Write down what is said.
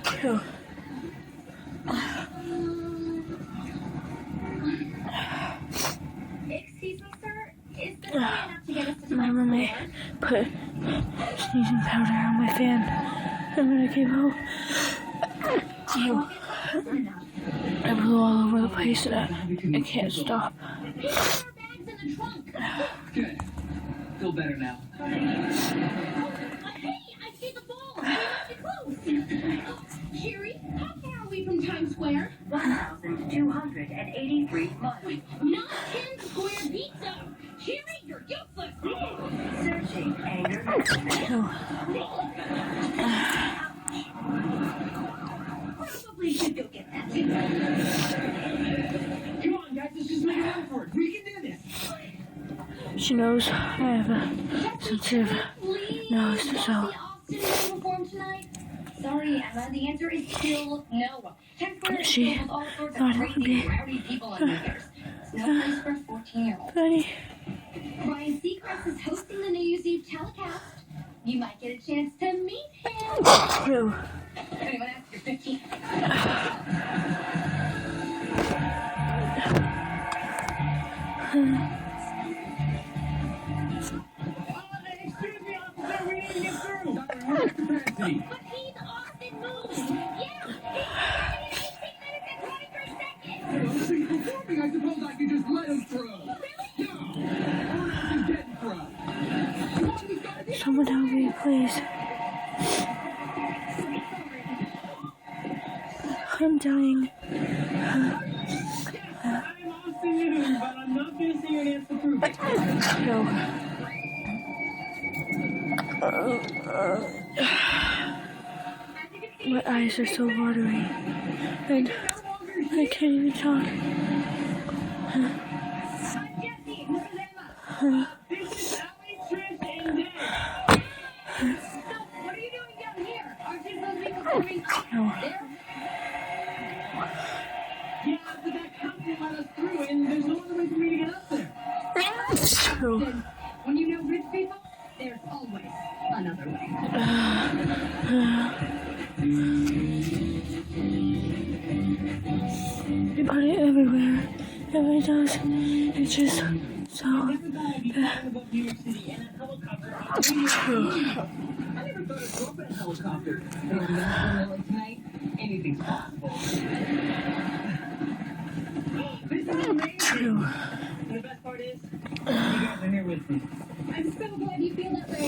True. Excuse me, sir. Is this enough to get us to My roommate put sneezing powder on my fan, and when I came home, I blew all over the place, and I can't stop. Good. Feel better now. Hey, I see the ball. We must be close. Sherry, how far are we from Times Square? 1,283 miles. Not 10 square pizza. Sherry, you're useless. Searching anger. Probably should go get that. Come on, guys. Let's just make an effort. We can do this. She knows I have a sensitive nose, so Sorry, Emma. The answer is still no. Times Square is she filled with all sorts of thought it would crazy, be rowdy people on New Year's. It's no place for a 14-year-old. funny. Ryan Seacrest is hosting the New Year's Eve telecast. You might get a chance to meet him. True. If anyone asks, you're 15. Excuse me, officer. We need to get through. Capacity. But he's off and moved. Yeah, he's 18 minutes and 23 seconds. Well, since he's performing, I suppose I could just let him through. Really? Yeah. Or else he's getting through. Someone help me, please. I'm dying. I'm Austin Newton, but I'm not going to see your dance to prove it. No. My eyes are so watery, and I can't even talk. This is Ellie, Trish, and Dave. So, what are you doing down here? Aren't you supposed to be performing up No. there? Yeah, but that company let us through, and there's no other way for me to get up there. True. When you know rich people, there's always another way. They put it everywhere. Everybody does. It's just so bad. Above New York City in a helicopter on radio. True. I never thought I'd go up in a helicopter. And with that like tonight, anything's possible. This is amazing. True. And the best part is, you guys are here with me. I'm so glad you feel that way.